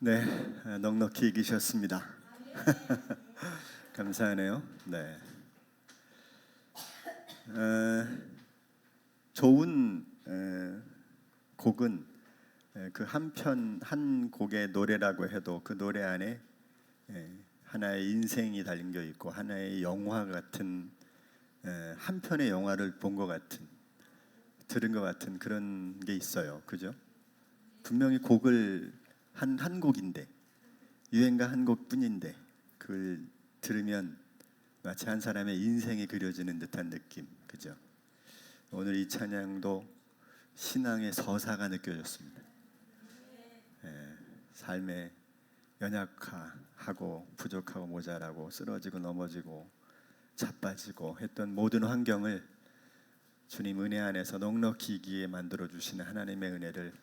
네, 넉넉히 이기셨습니다. 감사하네요. 네, 좋은 곡은 그 한 곡의 노래라고 해도 그 노래 안에 하나의 인생이 담겨 있고 하나의 영화 같은 한 편의 영화를 본 것 같은 들은 것 같은 그런 게 있어요. 그죠? 분명히 곡을 한 곡인데 유행가 한 곡뿐인데 그걸 들으면 마치 한 사람의 인생이 그려지는 듯한 느낌, 그죠? 오늘 이 찬양도 신앙의 서사가 느껴졌습니다. 삶에 연약하고 부족하고 모자라고 쓰러지고 넘어지고 자빠지고 했던 모든 환경을 주님 은혜 안에서 넉넉히 이기에 만들어 주시는 하나님의 은혜를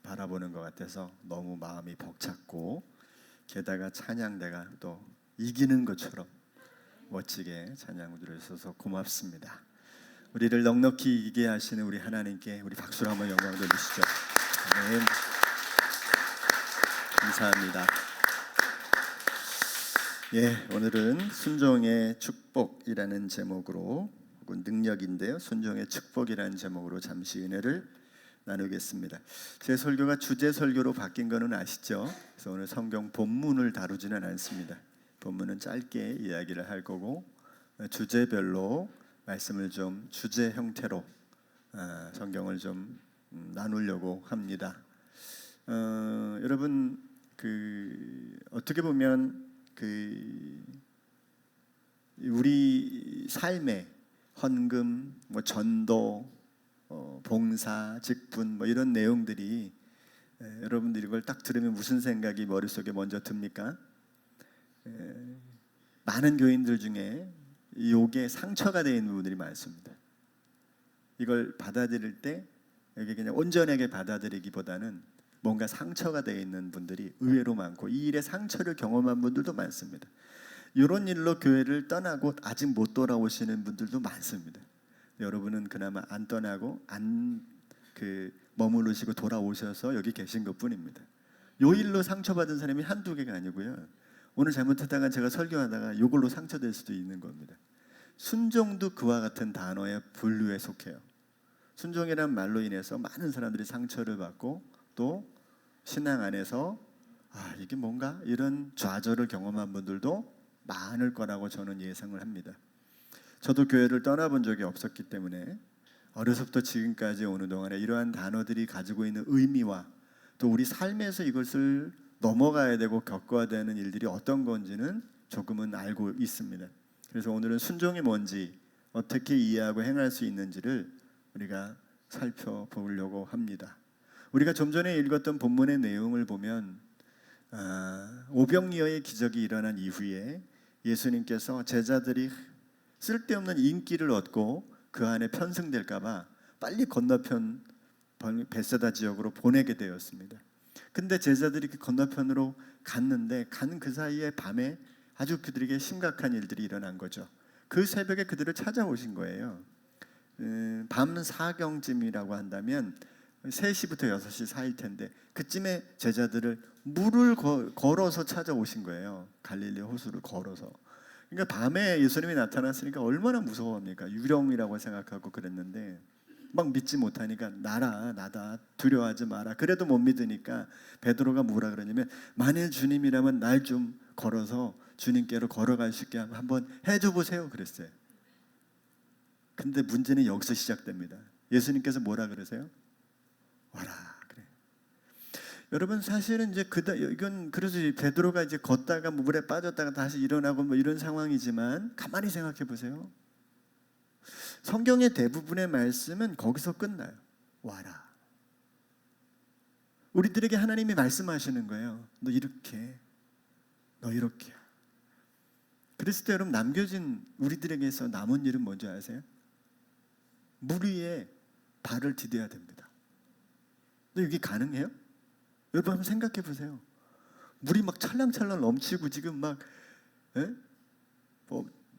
바라보는 것 같아서 너무 마음이 벅찼고, 게다가 찬양대가 또 이기는 것처럼 멋지게 찬양을 들으셔서 고맙습니다. 우리를 넉넉히 이기게 하시는 우리 하나님께 우리 박수로 한번 영광 돌리시죠. 아멘. 감사합니다. 오늘은 순종의 축복이라는 제목으로, 혹은 능력인데요, 순종의 축복이라는 제목으로 잠시 은혜를 나누겠습니다. 제 설교가 주제 설교로 바뀐 거는 아시죠? 그래서 오늘 성경 본문을 다루지는 않습니다. 본문은 짧게 이야기를 할 거고, 주제별로 말씀을 좀 주제 형태로 성경을 좀 나누려고 합니다. 여러분, 어떻게 보면 우리 삶에 헌금, 전도, 봉사, 직분 이런 내용들이 여러분들이 이걸 딱 들으면 무슨 생각이 머릿속에 먼저 듭니까? 많은 교인들 중에 요게 상처가 되어 있는 부분들이 많습니다. 이걸 받아들일 때 여기 그냥 온전하게 받아들이기보다는 뭔가 상처가 되어 있는 분들이 의외로 많고, 이 일에 상처를 경험한 분들도 많습니다. 이런 일로 교회를 떠나고 아직 못 돌아오시는 분들도 많습니다. 여러분은 그나마 안 떠나고 머무르시고 돌아오셔서 여기 계신 것뿐입니다. 요 일로 상처받은 사람이 한두 개가 아니고요. 오늘 잘못하다가 제가 설교하다가 이걸로 상처될 수도 있는 겁니다. 순종도 그와 같은 단어의 분류에 속해요. 순종이란 말로 인해서 많은 사람들이 상처를 받고, 또 신앙 안에서 이게 뭔가 이런 좌절을 경험한 분들도 많을 거라고 저는 예상을 합니다. 저도 교회를 떠나본 적이 없었기 때문에 어려서부터 지금까지 오는 동안에 이러한 단어들이 가지고 있는 의미와 또 우리 삶에서 이것을 넘어가야 되고 겪어야 되는 일들이 어떤 건지는 조금은 알고 있습니다. 그래서 오늘은 순종이 뭔지, 어떻게 이해하고 행할 수 있는지를 우리가 살펴보려고 합니다. 우리가 좀 전에 읽었던 본문의 내용을 보면 오병이어의 기적이 일어난 이후에 예수님께서 제자들이 쓸데없는 인기를 얻고 그 안에 편승될까 봐 빨리 건너편 벳세다 지역으로 보내게 되었습니다. 근데 제자들이 그 건너편으로 갔는데 간 그 사이에 밤에 아주 그들에게 심각한 일들이 일어난 거죠. 그 새벽에 그들을 찾아오신 거예요. 밤 4경쯤이라고 한다면 3시부터 6시 사이일 텐데 그쯤에 제자들을 물을 걸어서 찾아오신 거예요. 갈릴리 호수를 걸어서. 그러니까 밤에 예수님이 나타났으니까 얼마나 무서워합니까? 유령이라고 생각하고 그랬는데 막 믿지 못하니까 나다, 두려워하지 마라. 그래도 못 믿으니까 베드로가 뭐라 그러냐면, 만일 주님이라면 날 좀 걸어서 주님께로 걸어갈 수 있게 한번 해줘 보세요 그랬어요. 근데 문제는 여기서 시작됩니다. 예수님께서 뭐라 그러세요? 와라 그래. 여러분, 사실은 이제 이건 그래서 베드로가 이제 걷다가 물에 빠졌다가 다시 일어나고 이런 상황이지만, 가만히 생각해 보세요. 성경의 대부분의 말씀은 거기서 끝나요. 와라. 우리들에게 하나님이 말씀하시는 거예요. 너 이렇게. 그랬을 때 여러분, 남겨진 우리들에게서 남은 일은 뭔지 아세요? 물 위에 발을 디뎌야 됩니다. 근데 이게 가능해요? 여러분 한번 생각해 보세요. 물이 막 찰랑찰랑 넘치고 지금 막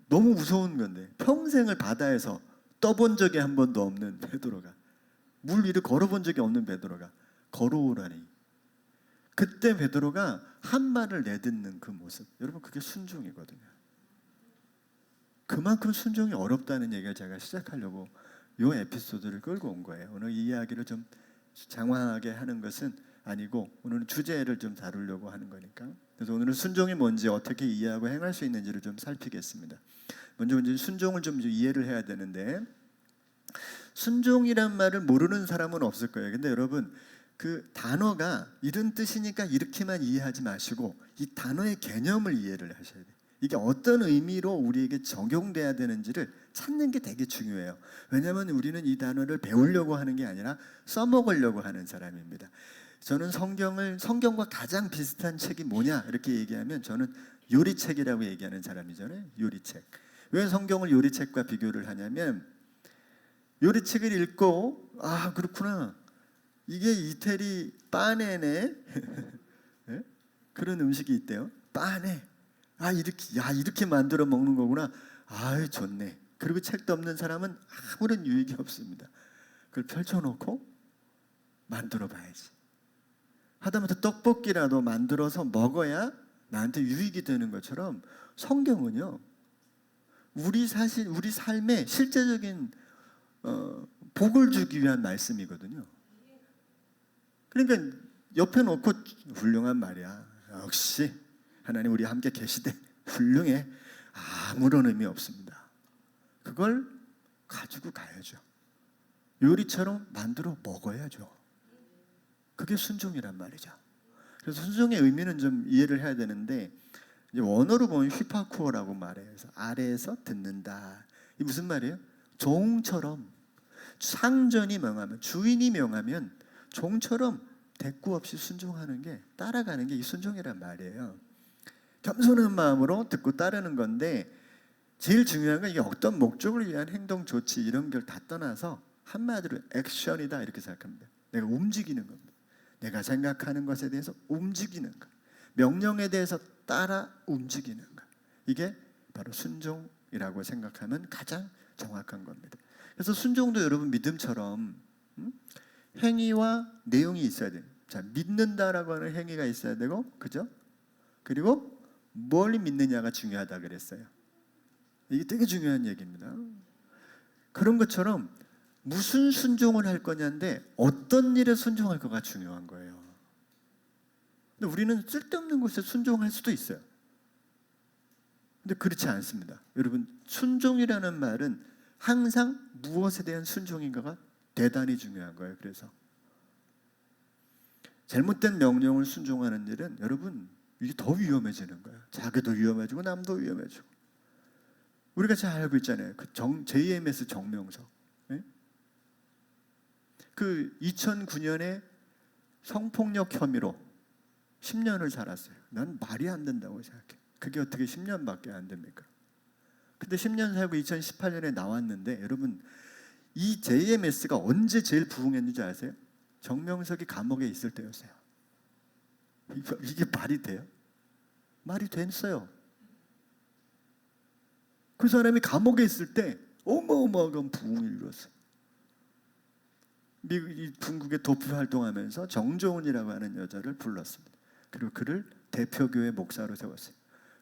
너무 무서운 건데, 평생을 바다에서 떠본 적이 한 번도 없는 베드로가, 물 위를 걸어본 적이 없는 베드로가 걸어오라니. 그때 베드로가 한 말을 내딛는 그 모습, 여러분 그게 순종이거든요. 그만큼 순종이 어렵다는 얘기를 제가 시작하려고 이 에피소드를 끌고 온 거예요. 오늘 이 이야기를 좀 장황하게 하는 것은 아니고 오늘은 주제를 좀 다루려고 하는 거니까. 그래서 오늘은 순종이 뭔지 어떻게 이해하고 행할 수 있는지를 좀 살피겠습니다. 먼저 이제 순종을 좀 이해를 해야 되는데, 순종이란 말을 모르는 사람은 없을 거예요. 근데 여러분 그 단어가 이런 뜻이니까 이렇게만 이해하지 마시고 이 단어의 개념을 이해를 하셔야 돼요. 이게 어떤 의미로 우리에게 적용돼야 되는지를 찾는 게 되게 중요해요. 왜냐하면 우리는 이 단어를 배우려고 하는 게 아니라 써먹으려고 하는 사람입니다. 저는 성경과 가장 비슷한 책이 뭐냐 이렇게 얘기하면 저는 요리책이라고 얘기하는 사람이잖아요. 요리책. 왜 성경을 요리책과 비교를 하냐면, 요리책을 읽고 아 그렇구나, 이게 이태리 빠네네 네? 그런 음식이 있대요. 빠네. 아 이렇게 만들어 먹는 거구나. 아 좋네. 그리고 책도 없는 사람은 아무런 유익이 없습니다. 그걸 펼쳐놓고 만들어 봐야지. 하다못해 떡볶이라도 만들어서 먹어야 나한테 유익이 되는 것처럼 성경은요, 우리 삶에 실제적인 복을 주기 위한 말씀이거든요. 그러니까 옆에 놓고 훌륭한 말이야. 역시 하나님 우리 함께 계시되 훌륭해. 아무런 의미 없습니다. 그걸 가지고 가야죠. 요리처럼 만들어 먹어야죠. 그게 순종이란 말이죠. 그래서 순종의 의미는 좀 이해를 해야 되는데, 이제 원어로 보면 휘파쿠어라고 말해요. 그래서 아래에서 듣는다. 이 무슨 말이에요? 종처럼 상전이 명하면, 주인이 명하면 종처럼 대꾸 없이 순종하는 게, 따라가는 게 이 순종이란 말이에요. 겸손한 마음으로 듣고 따르는 건데, 제일 중요한 건 이게 어떤 목적을 위한 행동, 조치 이런 걸 다 떠나서 한마디로 액션이다 이렇게 생각합니다. 내가 움직이는 겁니다. 내가 생각하는 것에 대해서 움직이는 것, 명령에 대해서 따라 움직이는 것, 이게 바로 순종이라고 생각하면 가장 정확한 겁니다. 그래서 순종도 여러분 믿음처럼 행위와 내용이 있어야 돼요. 자, 믿는다라고 하는 행위가 있어야 되고, 그죠? 그리고 뭘 믿느냐가 중요하다 그랬어요. 이게 되게 중요한 얘기입니다. 그런 것처럼 무슨 순종을 할 거냐인데 어떤 일에 순종할 거가 중요한 거예요. 근데 우리는 쓸데없는 곳에 순종할 수도 있어요. 근데 그렇지 않습니다. 여러분, 순종이라는 말은 항상 무엇에 대한 순종인가가 대단히 중요한 거예요. 그래서 잘못된 명령을 순종하는 일은 여러분 이게 더 위험해지는 거예요. 자기도 위험해지고 남도 위험해지고. 우리가 잘 알고 있잖아요. 그 JMS 정명석. 네? 그 2009년에 성폭력 혐의로 10년을 살았어요. 난 말이 안 된다고 생각해. 그게 어떻게 10년밖에 안 됩니까? 근데 10년 살고 2018년에 나왔는데, 여러분 이 JMS가 언제 제일 부흥했는지 아세요? 정명석이 감옥에 있을 때였어요. 이게 말이 돼요? 말이 됐어요. 그 사람이 감옥에 있을 때 어마어마한 부흥을 이뤘어요. 중국에 도피 활동하면서 정조은이라고 하는 여자를 불렀습니다. 그리고 그를 대표교회 목사로 세웠어요.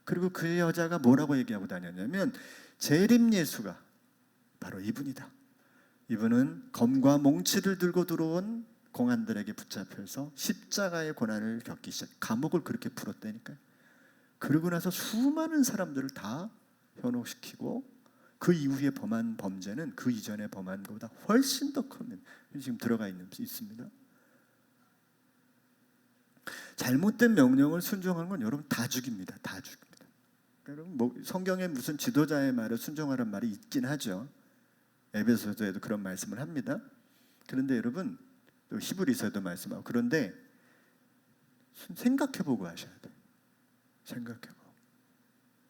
그리고 그 여자가 뭐라고 얘기하고 다녔냐면, 재림 예수가 바로 이분이다. 이분은 검과 몽치를 들고 들어온 공안들에게 붙잡혀서 십자가의 고난을 겪기 시작. 감옥을 그렇게 풀었다니까요. 그러고 나서 수많은 사람들을 다 현혹시키고, 그 이후에 범한 범죄는 그 이전에 범한 것보다 훨씬 더 큰, 지금 들어가 있습니다. 잘못된 명령을 순종하는 건 여러분 다 죽입니다. 다 죽입니다. 여러분 뭐 성경에 무슨 지도자의 말을 순종하라는 말이 있긴 하죠. 에베소서에도 그런 말씀을 합니다. 그런데 여러분 또 히브리서에도 말씀하고, 그런데 생각해보고 하셔야 돼요. 생각해보고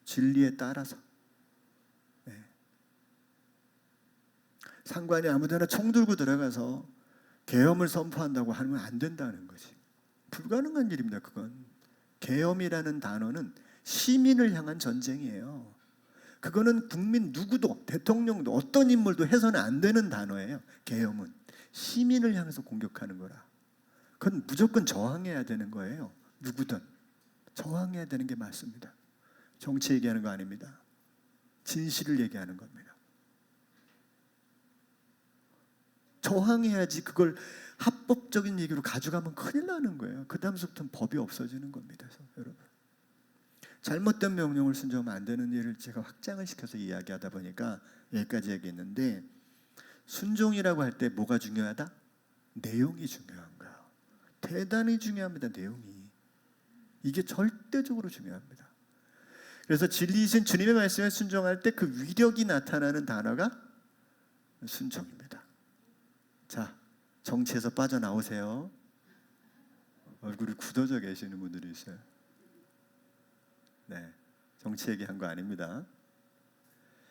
진리에 따라서. 네. 상관이 아무데나 총 들고 들어가서 계엄을 선포한다고 하면 안 된다는 거지. 불가능한 일입니다. 그건. 계엄이라는 단어는 시민을 향한 전쟁이에요. 그거는 국민 누구도, 대통령도, 어떤 인물도 해서는 안 되는 단어예요. 계엄은 시민을 향해서 공격하는 거라. 그건 무조건 저항해야 되는 거예요. 누구든 저항해야 되는 게 맞습니다. 정치 얘기하는 거 아닙니다. 진실을 얘기하는 겁니다. 저항해야지. 그걸 합법적인 얘기로 가져가면 큰일 나는 거예요. 그 다음부터는 법이 없어지는 겁니다. 그래서 여러분, 잘못된 명령을 순종하면 안 되는 일을 제가 확장을 시켜서 이야기하다 보니까 여기까지 얘기했는데, 순종이라고 할 때 뭐가 중요하다? 내용이 중요한 거예요. 대단히 중요합니다. 내용이. 이게 절대적으로 중요합니다. 그래서 진리이신 주님의 말씀에 순종할 때 그 위력이 나타나는 단어가 순종입니다. 자, 정치에서 빠져나오세요. 얼굴이 굳어져 계시는 분들이 있어요. 네, 정치 얘기한 거 아닙니다.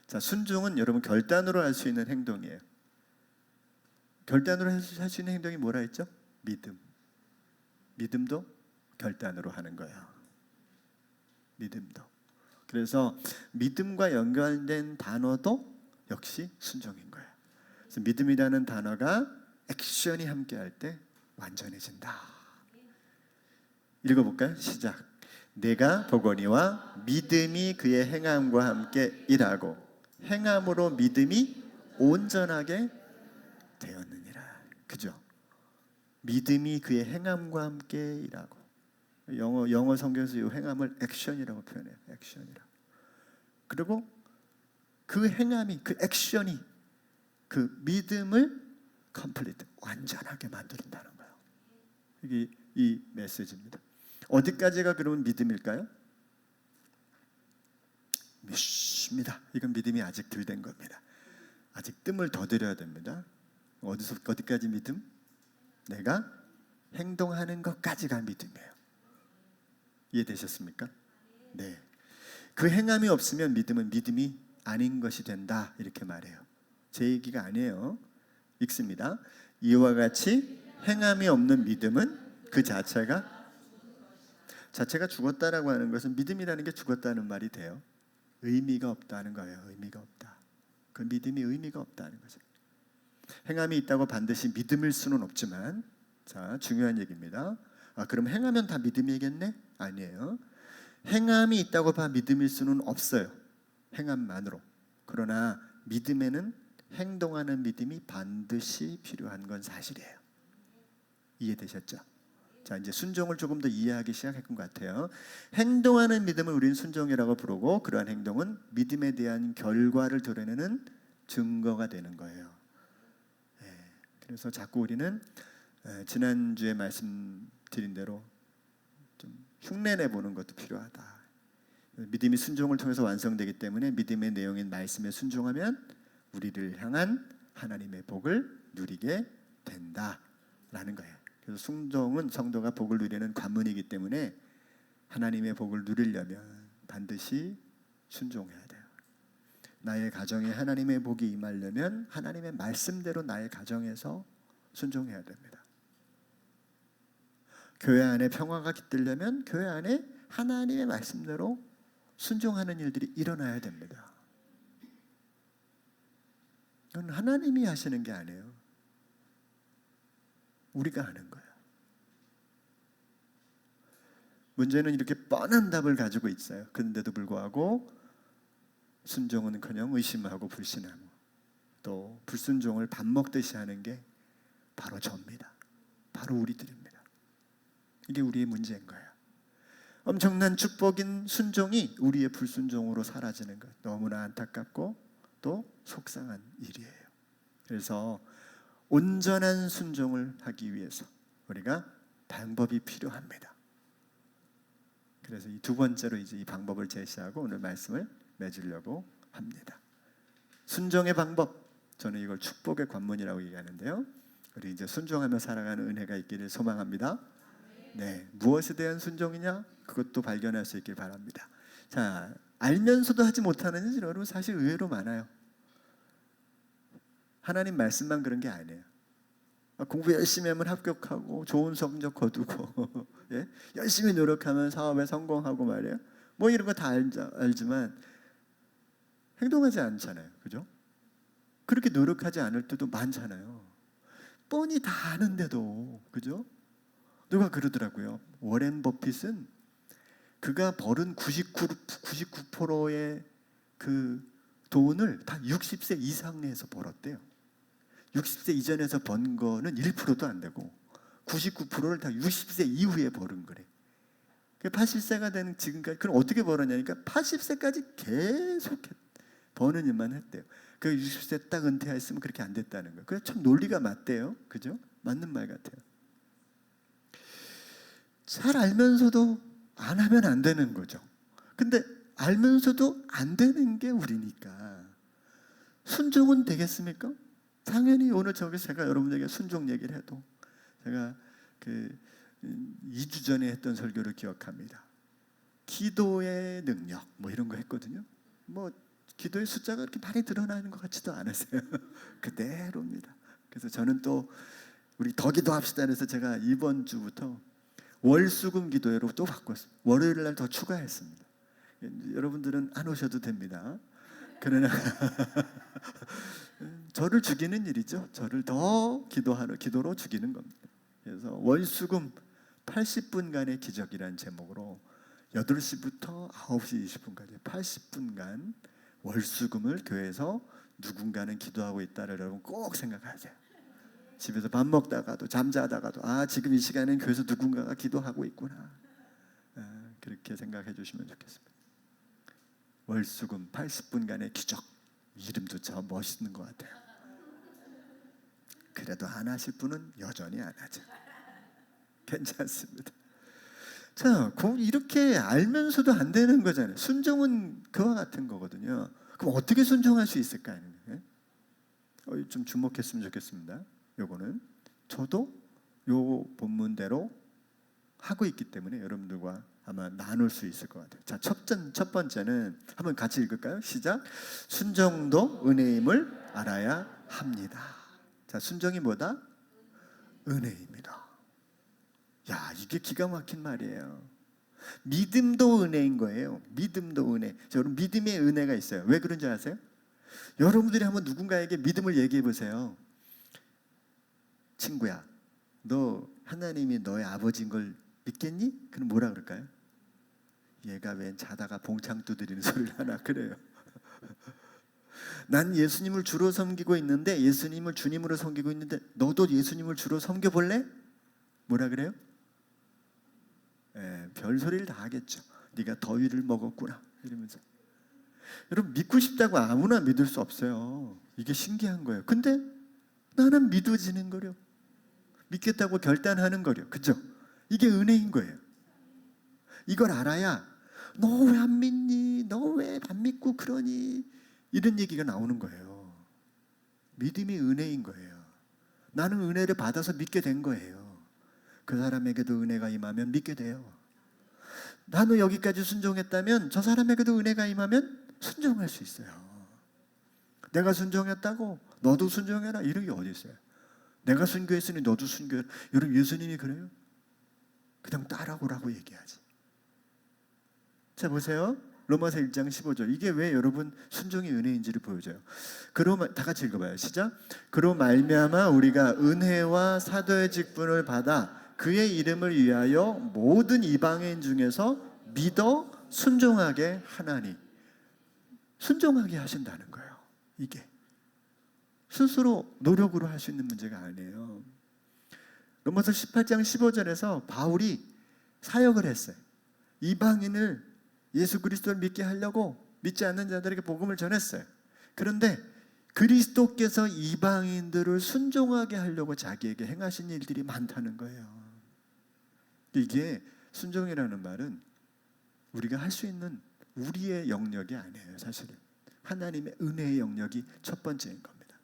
자, 순종은 여러분 결단으로 할 수 있는 행동이에요. 결단으로 할 수 있는 행동이 뭐라 했죠? 믿음. 믿음도 결단으로 하는 거예요. 믿음도. 그래서 믿음과 연결된 단어도 역시 순종인 거예요. 그래서 믿음이라는 단어가 액션이 함께할 때 완전해진다. 읽어볼까요? 시작. 내가 보거니와 믿음이 그의 행함과 함께 일하고 행함으로 믿음이 온전하게 되었느니라. 그죠? 믿음이 그의 행함과 함께 일하고. 영어 성경에서 이 행함을 액션이라고 표현해요. 액션이라고. 그리고 그 행함이, 그 액션이 그 믿음을 컴플리트, 완전하게 만든다는 거예요. 이게 이 메시지입니다. 어디까지가 그러면 믿음일까요? 믿습니다. 이건 믿음이 아직 덜 된 겁니다. 아직 뜸을 더 들여야 됩니다. 어디까지 믿음? 내가 행동하는 것까지가 믿음이에요. 이해되셨습니까? 네. 그 행함이 없으면 믿음은 믿음이 아닌 것이 된다, 이렇게 말해요. 제 얘기가 아니에요. 읽습니다. 이와 같이 행함이 없는 믿음은 그 자체가 죽었다라고 하는 것은, 믿음이라는 게 죽었다는 말이 돼요. 의미가 없다는 거예요. 의미가 없다. 그 믿음이 의미가 없다는 거죠. 행함이 있다고 반드시 믿음일 수는 없지만, 자, 중요한 얘기입니다. 그럼 행하면 다 믿음이겠네? 아니에요. 행함이 있다고 봐 믿음일 수는 없어요. 행함만으로. 그러나 믿음에는 행동하는 믿음이 반드시 필요한 건 사실이에요. 이해되셨죠? 자, 이제 순종을 조금 더 이해하기 시작한 것 같아요. 행동하는 믿음을 우리는 순종이라고 부르고, 그러한 행동은 믿음에 대한 결과를 드러내는 증거가 되는 거예요. 그래서 자꾸 우리는 지난주에 말씀드린 대로 좀 흉내내 보는 것도 필요하다. 믿음이 순종을 통해서 완성되기 때문에 믿음의 내용인 말씀에 순종하면 우리를 향한 하나님의 복을 누리게 된다라는 거예요. 그래서 순종은 성도가 복을 누리는 관문이기 때문에 하나님의 복을 누리려면 반드시 순종해야 돼요. 나의 가정에 하나님의 복이 임하려면 하나님의 말씀대로 나의 가정에서 순종해야 됩니다. 교회 안에 평화가 깃들려면 교회 안에 하나님의 말씀대로 순종하는 일들이 일어나야 됩니다. 이건 하나님이 하시는 게 아니에요. 우리가 하는 거예요. 문제는 이렇게 뻔한 답을 가지고 있어요. 그런데도 불구하고 순종은커녕 의심하고 불신하고 또 불순종을 밥 먹듯이 하는 게 바로 저입니다. 바로 우리들입니다. 이게 우리의 문제인 거예요. 엄청난 축복인 순종이 우리의 불순종으로 사라지는 것, 너무나 안타깝고 또 속상한 일이에요. 그래서 온전한 순종을 하기 위해서 우리가 방법이 필요합니다. 그래서 이 두 번째로 이제 이 방법을 제시하고 오늘 말씀을 맺으려고 합니다. 순종의 방법, 저는 이걸 축복의 관문이라고 얘기하는데요. 우리 이제 순종하며 살아가는 은혜가 있기를 소망합니다. 네, 무엇에 대한 순종이냐? 그것도 발견할 수 있길 바랍니다. 자, 알면서도 하지 못하는 일 여러분 사실 의외로 많아요. 하나님 말씀만 그런 게 아니에요. 공부 열심히 하면 합격하고 좋은 성적 거두고 예? 열심히 노력하면 사업에 성공하고 말이에요. 뭐 이런 거 다 알지만 행동하지 않잖아요. 그죠? 그렇게 노력하지 않을 때도 많잖아요. 뻔히 다 아는데도, 그죠? 누가 그러더라고요. 워렌 버핏은 그가 벌은 99%의 그 돈을 다 60세 이상에서 벌었대요. 60세 이전에서 번 거는 1%도 안 되고 99%를 다 60세 이후에 벌은 거래. 80세가 되는 지금까지. 그럼 어떻게 벌었냐니까 80세까지 계속 버는 일만 했대요. 그 60세 딱 은퇴했으면 그렇게 안 됐다는 거예요. 그래서 참 논리가 맞대요. 그죠? 맞는 말 같아요. 잘 알면서도 안 하면 안 되는 거죠. 근데 알면서도 안 되는 게 우리니까 순종은 되겠습니까? 당연히 오늘 저기서 제가 여러분에게 순종 얘기를 해도 제가 2주 전에 했던 설교를 기억합니다. 기도의 능력 뭐 이런 거 했거든요. 뭐 기도의 숫자가 그렇게 많이 드러나는 것 같지도 않으세요. 그대로입니다. 그래서 저는 또 우리 더 기도합시다 해서 제가 이번 주부터 월수금 기도회로 또 바꿨어요. 월요일 날 더 추가했습니다. 여러분들은 안 오셔도 됩니다. 그러나 저를 죽이는 일이죠. 저를 더 기도로 죽이는 겁니다. 그래서 월수금 80분간의 기적이라는 제목으로 8시부터 9시 20분까지 80분간 월수금을 교회에서 누군가는 기도하고 있다를 여러분 꼭 생각하세요. 집에서 밥 먹다가도 잠자다가도 지금 이 시간엔 교회에서 누군가가 기도하고 있구나. 그렇게 생각해 주시면 좋겠습니다. 월수금 80분간의 기적. 이름도 참 멋있는 것 같아요. 그래도 안 하실 분은 여전히 안 하죠. 괜찮습니다. 자, 이렇게 알면서도 안 되는 거잖아요. 순종은 그와 같은 거거든요. 그럼 어떻게 순종할 수 있을까요? 좀 주목했으면 좋겠습니다. 요거는 저도 요 본문대로 하고 있기 때문에 여러분들과 아마 나눌 수 있을 것 같아요. 자, 첫 번째는 한번 같이 읽을까요? 시작. 순종도 은혜임을 알아야 합니다. 자, 순종이 뭐다? 은혜입니다. 야, 이게 기가 막힌 말이에요. 믿음도 은혜인 거예요. 믿음도 은혜. 여러분, 믿음의 은혜가 있어요. 왜 그런지 아세요? 여러분들이 한번 누군가에게 믿음을 얘기해 보세요. 친구야, 너 하나님이 너의 아버지인 걸 믿겠니? 그럼 뭐라 그럴까요? 얘가 웬 자다가 봉창 두드리는 소리를 하나 그래요. 난 예수님을 주로 섬기고 있는데, 예수님을 주님으로 섬기고 있는데 너도 예수님을 주로 섬겨볼래? 뭐라 그래요? 별소리를 다 하겠죠. 네가 더위를 먹었구나 이러면서. 여러분, 믿고 싶다고 아무나 믿을 수 없어요. 이게 신기한 거예요. 근데 나는 믿어지는 거려. 믿겠다고 결단하는 거려. 그죠? 이게 은혜인 거예요. 이걸 알아야 너 왜 안 믿니? 너 왜 안 믿고 그러니? 이런 얘기가 나오는 거예요. 믿음이 은혜인 거예요. 나는 은혜를 받아서 믿게 된 거예요. 그 사람에게도 은혜가 임하면 믿게 돼요. 나는 여기까지 순종했다면 저 사람에게도 은혜가 임하면 순종할 수 있어요. 내가 순종했다고 너도 순종해라 이런 게 어디 있어요? 내가 순교했으니 너도 순교해라. 여러분, 예수님이 그래요? 그냥 따라오라고 얘기하지. 자, 보세요. 로마서 1장 15절. 이게 왜 여러분 순종의 은혜인지를 보여줘요. 다 같이 읽어봐요. 시작. 그로 말미암아 우리가 은혜와 사도의 직분을 받아 그의 이름을 위하여 모든 이방인 중에서 믿어 순종하게 하나니. 순종하게 하신다는 거예요. 이게 스스로 노력으로 할 수 있는 문제가 아니에요. 로마서 18장 15절에서 바울이 사역을 했어요. 이방인을 예수 그리스도를 믿게 하려고 믿지 않는 자들에게 복음을 전했어요. 그런데 그리스도께서 이방인들을 순종하게 하려고 자기에게 행하신 일들이 많다는 거예요. 이게 순종이라는 말은 우리가 할 수 있는 우리의 영역이 아니에요. 사실은 하나님의 은혜의 영역이 첫 번째인 겁니다.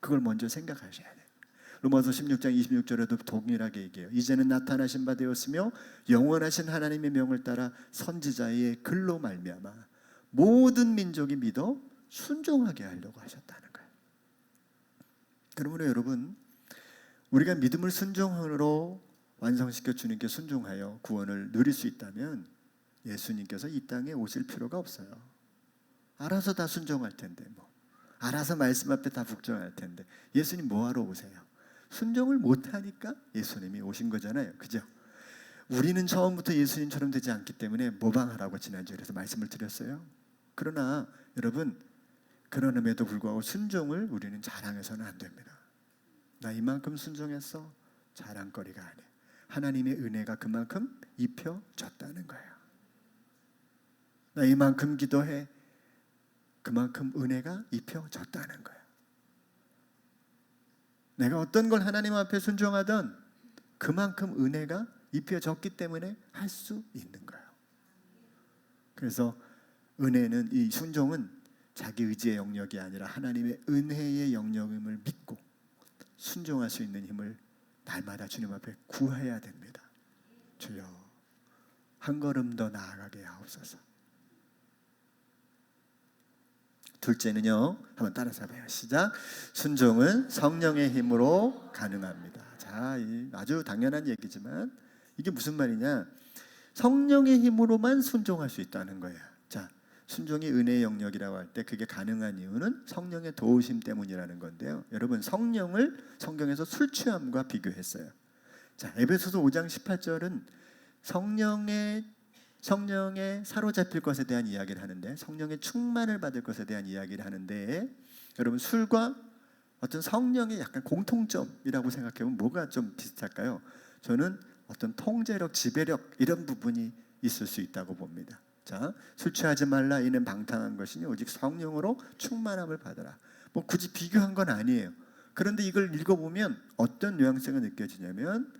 그걸 먼저 생각하셔야 돼요. 로마서 16장 26절에도 동일하게 얘기해요. 이제는 나타나신 바 되었으며 영원하신 하나님의 명을 따라 선지자의 글로 말미암아 모든 민족이 믿어 순종하게 하려고 하셨다는 거예요. 그러므로 여러분, 우리가 믿음을 순종으로 완성시켜 주님께 순종하여 구원을 누릴 수 있다면 예수님께서 이 땅에 오실 필요가 없어요. 알아서 다 순종할 텐데, 알아서 말씀 앞에 다 복종할 텐데 예수님 뭐하러 오세요? 순종을 못하니까 예수님이 오신 거잖아요. 그죠? 우리는 처음부터 예수님처럼 되지 않기 때문에 모방하라고 지난주에 그래서 말씀을 드렸어요. 그러나 여러분, 그러남에도 불구하고 순종을 우리는 자랑해서는 안 됩니다. 나 이만큼 순종했어? 자랑거리가 아니에요. 하나님의 은혜가 그만큼 입혀졌다는 거예요. 나 이만큼 기도해? 그만큼 은혜가 입혀졌다는 거예요. 내가 어떤 걸 하나님 앞에 순종하던 그만큼 은혜가 입혀졌기 때문에 할 수 있는 거예요. 그래서 은혜는, 이 순종은 자기 의지의 영역이 아니라 하나님의 은혜의 영역임을 믿고 순종할 수 있는 힘을 날마다 주님 앞에 구해야 됩니다. 주여, 한 걸음 더 나아가게 하옵소서. 둘째는요, 한번 따라서 해봐요. 시작. 순종은 성령의 힘으로 가능합니다. 자, 아주 당연한 얘기지만 이게 무슨 말이냐? 성령의 힘으로만 순종할 수 있다는 거예요. 자, 순종이 은혜의 영역이라고 할 때 그게 가능한 이유는 성령의 도우심 때문이라는 건데요. 여러분, 성령을 성경에서 술 취함과 비교했어요. 자, 에베소서 5장 18절은 성령에 사로잡힐 것에 대한 이야기를 하는데, 성령의 충만을 받을 것에 대한 이야기를 하는데, 여러분, 술과 어떤 성령의 약간 공통점이라고 생각해보면 뭐가 좀 비슷할까요? 저는 어떤 통제력, 지배력 이런 부분이 있을 수 있다고 봅니다. 자, 술 취하지 말라, 이는 방탕한 것이니 오직 성령으로 충만함을 받아라. 뭐 굳이 비교한 건 아니에요. 그런데 이걸 읽어보면 어떤 뉘앙스가 느껴지냐면,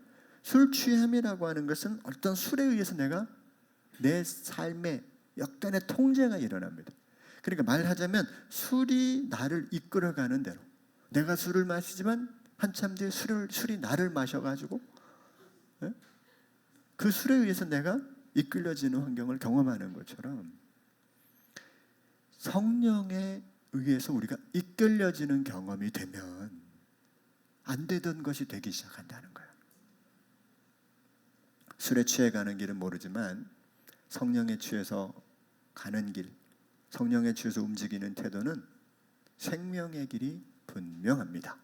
술 취함이라고 하는 것은 어떤 술에 의해서 내가 내 삶에 약간의 통제가 일어납니다. 그러니까 말하자면 술이 나를 이끌어가는 대로, 내가 술을 마시지만 한참 뒤에 술이 나를 마셔가지고 그 술에 의해서 내가 이끌려지는 환경을 경험하는 것처럼, 성령에 의해서 우리가 이끌려지는 경험이 되면 안 되던 것이 되기 시작한다는 거예요. 술에 취해 가는 길은 모르지만 성령에 취해서 가는 길, 성령에 취해서 움직이는 태도는 생명의 길이 분명합니다.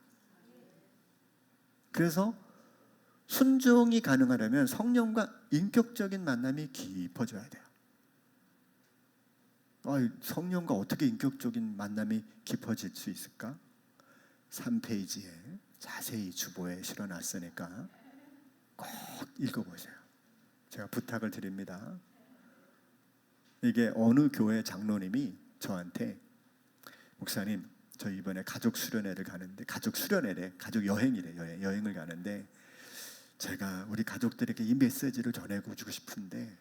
그래서 순종이 가능하려면 성령과 인격적인 만남이 깊어져야 돼요. 성령과 어떻게 인격적인 만남이 깊어질 수 있을까? 3페이지에 자세히 주보에 실어놨으니까 꼭 읽어보세요. 제가 부탁을 드립니다. 이게 어느 교회 장로님이 저한테, 목사님, 저 이번에 가족 수련회를 가는데, 가족 여행이래. 여행을 가는데 제가 우리 가족들에게 이 메시지를 전해주고 싶은데,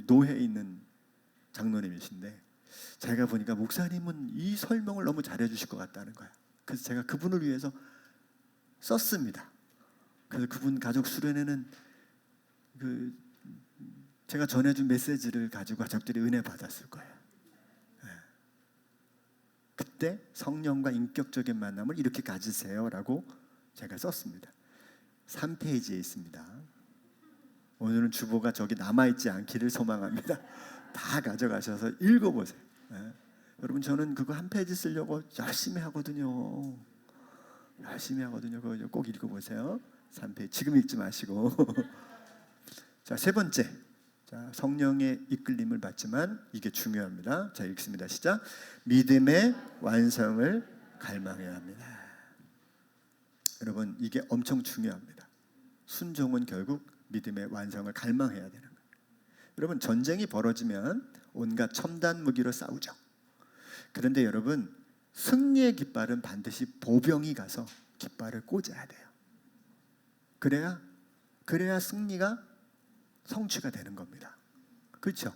노회에 있는 장로님이신데 제가 보니까 목사님은 이 설명을 너무 잘해 주실 것 같다는 거예요. 그래서 제가 그분을 위해서 썼습니다. 그래서 그분 가족 수련회는 제가 전해준 메시지를 가지고 가족들이 은혜 받았을 거예요. 그때 성령과 인격적인 만남을 이렇게 가지세요라고 제가 썼습니다. 3페이지에 있습니다. 오늘은 주보가 저기 남아있지 않기를 소망합니다. 다 가져가셔서 읽어보세요. 여러분, 저는 그거 한 페이지 쓰려고 열심히 하거든요. 그거 꼭 읽어보세요. 3페이지 지금 읽지 마시고. 자, 세 번째, 자, 성령의 이끌림을 받지만 이게 중요합니다. 자, 읽습니다. 시작. 믿음의 완성을 갈망해야 합니다. 여러분, 이게 엄청 중요합니다. 순종은 결국 믿음의 완성을 갈망해야 되는 거예요. 여러분, 전쟁이 벌어지면 온갖 첨단 무기로 싸우죠. 그런데 여러분, 승리의 깃발은 반드시 보병이 가서 깃발을 꽂아야 돼요. 그래야 승리가 성취가 되는 겁니다. 그렇죠?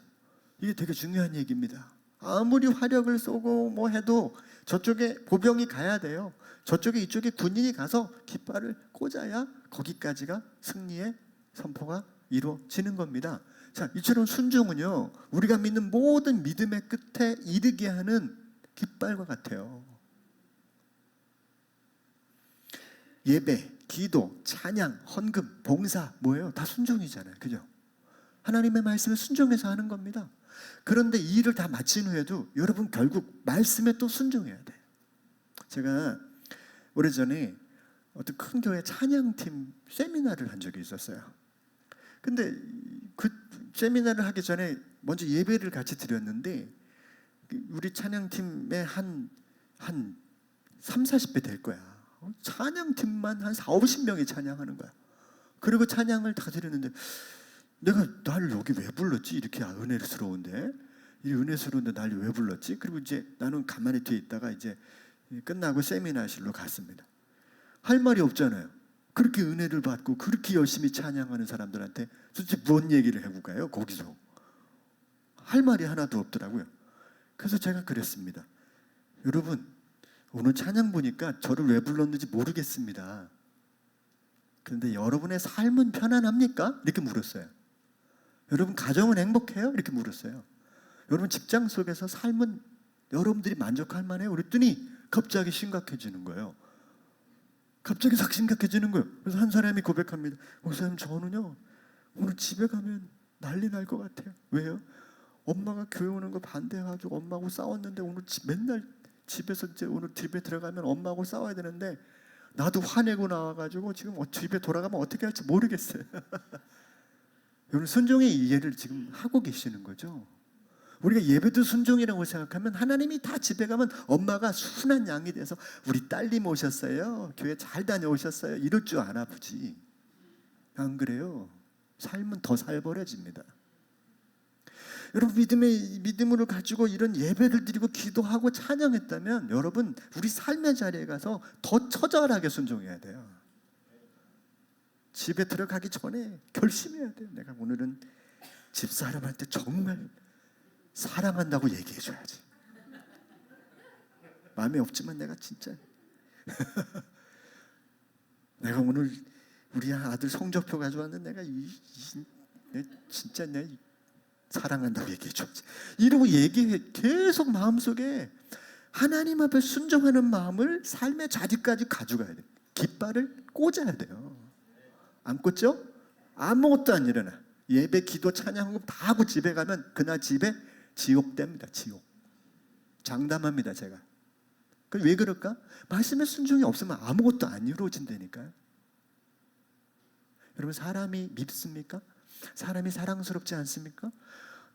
이게 되게 중요한 얘기입니다. 아무리 화력을 쏘고 뭐 해도 저쪽에 보병이 가야 돼요. 이쪽에 군인이 가서 깃발을 꽂아야 거기까지가 승리의 선포가 이루어지는 겁니다. 자, 이처럼 순종은요, 우리가 믿는 모든 믿음의 끝에 이르게 하는 깃발과 같아요. 예배, 기도, 찬양, 헌금, 봉사 뭐예요? 다 순종이잖아요. 그죠? 하나님의 말씀을 순종해서 하는 겁니다. 그런데 이 일을 다 마친 후에도 여러분 결국 말씀에 또 순종해야 돼요. 제가 오래전에 어떤 큰 교회 찬양팀 세미나를 한 적이 있었어요. 근데 그 세미나를 하기 전에 먼저 예배를 같이 드렸는데 우리 찬양팀의 한 3, 40배 될 거야. 찬양팀만 한 4, 50명이 찬양하는 거야. 그리고 찬양을 다 드렸는데 내가 날 여기 왜 불렀지? 이렇게 은혜스러운데 이 은혜스러운데 날 왜 불렀지? 그리고 이제 나는 가만히 뒤에 있다가 이제 끝나고 세미나실로 갔습니다. 할 말이 없잖아요. 그렇게 은혜를 받고 그렇게 열심히 찬양하는 사람들한테 도대체 뭔 얘기를 해볼까요? 거기서 할 말이 하나도 없더라고요. 그래서 제가 그랬습니다. 여러분 오늘 찬양 보니까 저를 왜 불렀는지 모르겠습니다. 그런데 여러분의 삶은 편안합니까? 이렇게 물었어요. 여러분 가정은 행복해요? 이렇게 물었어요. 여러분 직장 속에서 삶은 여러분들이 만족할 만해요? 그랬더니 갑자기 심각해지는 거예요. 갑자기 싹 심각해지는 거예요. 그래서 한 사람이 고백합니다. 목사님 저는요 오늘 집에 가면 난리 날 것 같아요. 왜요? 엄마가 교회 오는 거 반대해가지고 엄마하고 싸웠는데 오늘 맨날 집에서 이제 오늘 집에 들어가면 엄마하고 싸워야 되는데 나도 화내고 나와가지고 지금 집에 돌아가면 어떻게 할지 모르겠어요. 여러분 순종의 이해를 지금 하고 계시는 거죠. 우리가 예배도 순종이라고 생각하면 하나님이 다 집에 가면 엄마가 순한 양이 돼서 우리 딸님 오셨어요. 교회 잘 다녀오셨어요. 이럴 줄 아나 보지. 안 그래요? 삶은 더 살벌해집니다. 여러분 믿음을 가지고 이런 예배를 드리고 기도하고 찬양했다면 여러분 우리 삶의 자리에 가서 더 처절하게 순종해야 돼요. 집에 들어가기 전에 결심해야 돼요. 내가 오늘은 집사람한테 정말 사랑한다고 얘기해줘야지. 마음에 없지만 내가 진짜 내가 오늘 우리 아들 성적표 가져왔는데 내가 진짜 내 사랑한다고 얘기해줘야지. 이러고 계속 마음속에 하나님 앞에 순종하는 마음을 삶의 자리까지 가져가야 돼요. 깃발을 꽂아야 돼요. 안 꽂죠? 아무것도 안 일어나. 예배, 기도, 찬양하고 다 하고 집에 가면 그날 집에 지옥 됩니다. 지옥. 장담합니다. 제가. 왜 그럴까? 말씀의 순종이 없으면 아무것도 안 이루어진다니까요. 여러분 사람이 밉습니까? 사람이 사랑스럽지 않습니까?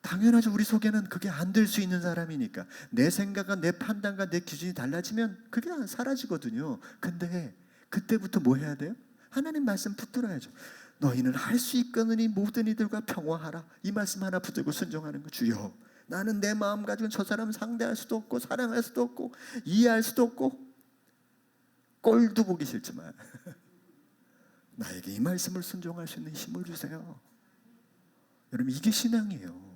당연하죠. 우리 속에는 그게 안 될 수 있는 사람이니까. 내 생각과 내 판단과 내 기준이 달라지면 그게 사라지거든요. 근데 그때부터 뭐 해야 돼요? 하나님 말씀 붙들어야죠. 너희는 할 수 있거느니 모든 이들과 평화하라. 이 말씀 하나 붙들고 순종하는 거. 주여 나는 내 마음 가지고 저 사람 상대할 수도 없고 사랑할 수도 없고 이해할 수도 없고 꼴도 보기 싫지만 나에게 이 말씀을 순종할 수 있는 힘을 주세요. 여러분 이게 신앙이에요.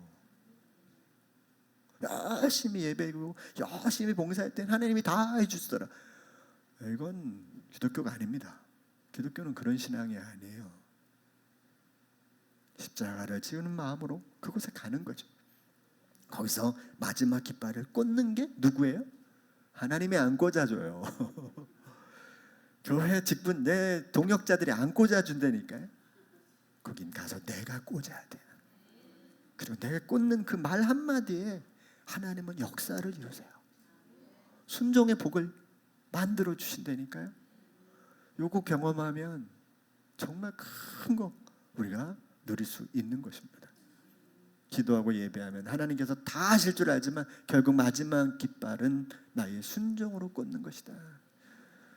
열심히 예배하고 열심히 봉사할 땐 하나님이 다 해주시더라. 이건 기독교가 아닙니다. 기독교는 그런 신앙이 아니에요. 십자가를 지우는 마음으로 그곳에 가는 거죠. 거기서 마지막 깃발을 꽂는 게 누구예요? 하나님이 안 꽂아줘요. 교회 직분 내 동역자들이 안 꽂아준다니까요. 거긴 가서 내가 꽂아야 돼요. 그리고 내가 꽂는 그 말 한마디에 하나님은 역사를 이루세요. 순종의 복을 만들어 주신다니까요. 요거 경험하면 정말 큰 거 우리가 누릴 수 있는 것입니다. 기도하고 예배하면 하나님께서 다 하실 줄 알지만 결국 마지막 깃발은 나의 순종으로 꽂는 것이다.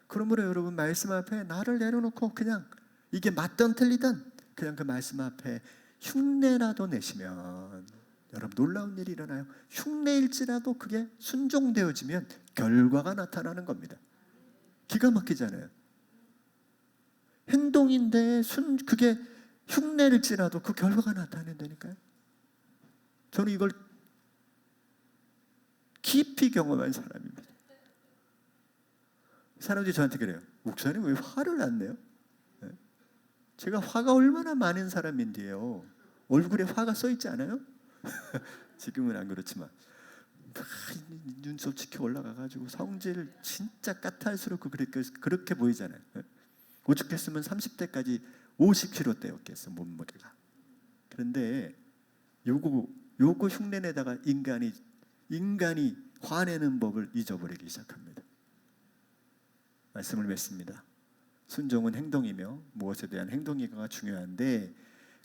그러므로 여러분 말씀 앞에 나를 내려놓고 그냥 이게 맞든 틀리든 그냥 그 말씀 앞에 흉내라도 내시면 여러분 놀라운 일이 일어나요. 흉내일지라도 그게 순종되어지면 결과가 나타나는 겁니다. 기가 막히잖아요. 행동인데 그게 흉내일지라도 그 결과가 나타낸다니까요. 저는 이걸 깊이 경험한 사람입니다. 사람들이 저한테 그래요. 목사님 왜 화를 안 내요? 제가 화가 얼마나 많은 사람인데요. 얼굴에 화가 써 있지 않아요? 지금은 안 그렇지만 눈썹 치켜 올라가가지고 성질 진짜 까탈스럽고 그렇게 보이잖아요. 오죽했으면 30대까지 50kg대였겠어 몸무게가. 그런데 요거 흉내내다가 인간이 화내는 법을 잊어버리기 시작합니다. 말씀을 맺습니다. 순종은 행동이며 무엇에 대한 행동이가 중요한데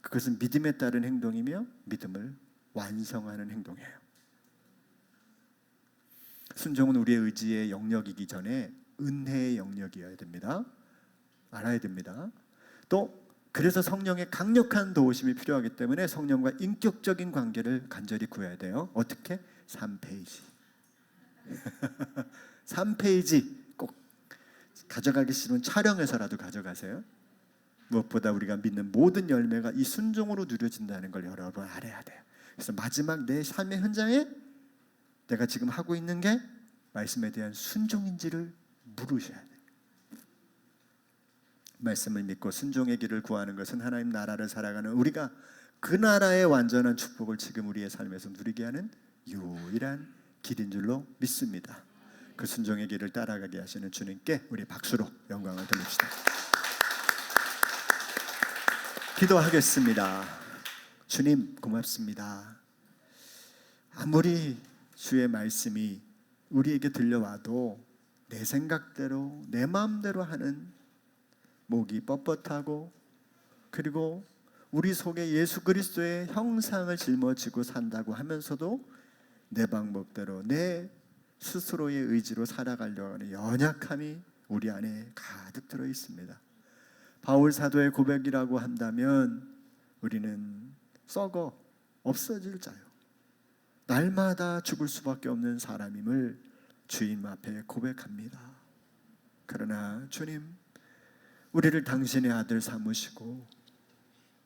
그것은 믿음에 따른 행동이며 믿음을 완성하는 행동이에요. 순종은 우리의 의지의 영역이기 전에 은혜의 영역이어야 됩니다. 알아야 됩니다. 또 그래서 성령의 강력한 도우심이 필요하기 때문에 성령과 인격적인 관계를 간절히 구해야 돼요. 어떻게? 3페이지 3페이지 꼭 가져가기 싫으면 촬영해서라도 가져가세요. 무엇보다 우리가 믿는 모든 열매가 이 순종으로 누려진다는 걸 여러분 알아야 돼요. 그래서 마지막 내 삶의 현장에 내가 지금 하고 있는 게 말씀에 대한 순종인지를 물으셔야 돼요. 말씀을 믿고 순종의 길을 구하는 것은 하나님 나라를 살아가는 우리가 그 나라의 완전한 축복을 지금 우리의 삶에서 누리게 하는 유일한 길인 줄로 믿습니다. 그 순종의 길을 따라가게 하시는 주님께 우리 박수로 영광을 돌립시다. 기도하겠습니다. 주님 고맙습니다. 아무리 주의 말씀이 우리에게 들려와도 내 생각대로 내 마음대로 하는 목이 뻣뻣하고 그리고 우리 속에 예수 그리스도의 형상을 짊어지고 산다고 하면서도 내 방법대로 내 스스로의 의지로 살아가려고 하는 연약함이 우리 안에 가득 들어 있습니다. 바울 사도의 고백이라고 한다면 우리는 썩어 없어질 자요, 날마다 죽을 수밖에 없는 사람임을 주님 앞에 고백합니다. 그러나 주님, 우리를 당신의 아들 삼으시고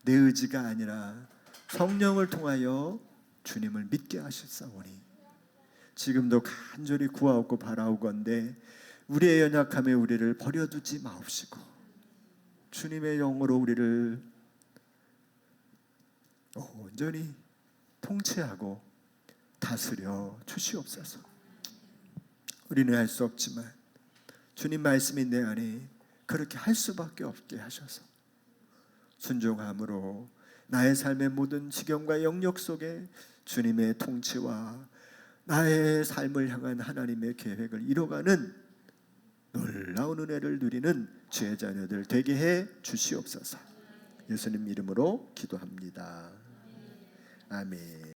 내 의지가 아니라 성령을 통하여 주님을 믿게 하셨사오니 지금도 간절히 구하옵고 바라오건대 우리의 연약함에 우리를 버려두지 마옵시고 주님의 영으로 우리를 온전히 통치하고 다스려 주시옵소서. 우리는 할 수 없지만 주님 말씀이 내 안에 그렇게 할 수밖에 없게 하셔서 순종함으로 나의 삶의 모든 지경과 영역 속에 주님의 통치와 나의 삶을 향한 하나님의 계획을 이뤄가는 놀라운 은혜를 누리는 주의 자녀들 되게 해 주시옵소서. 예수님 이름으로 기도합니다. 아멘.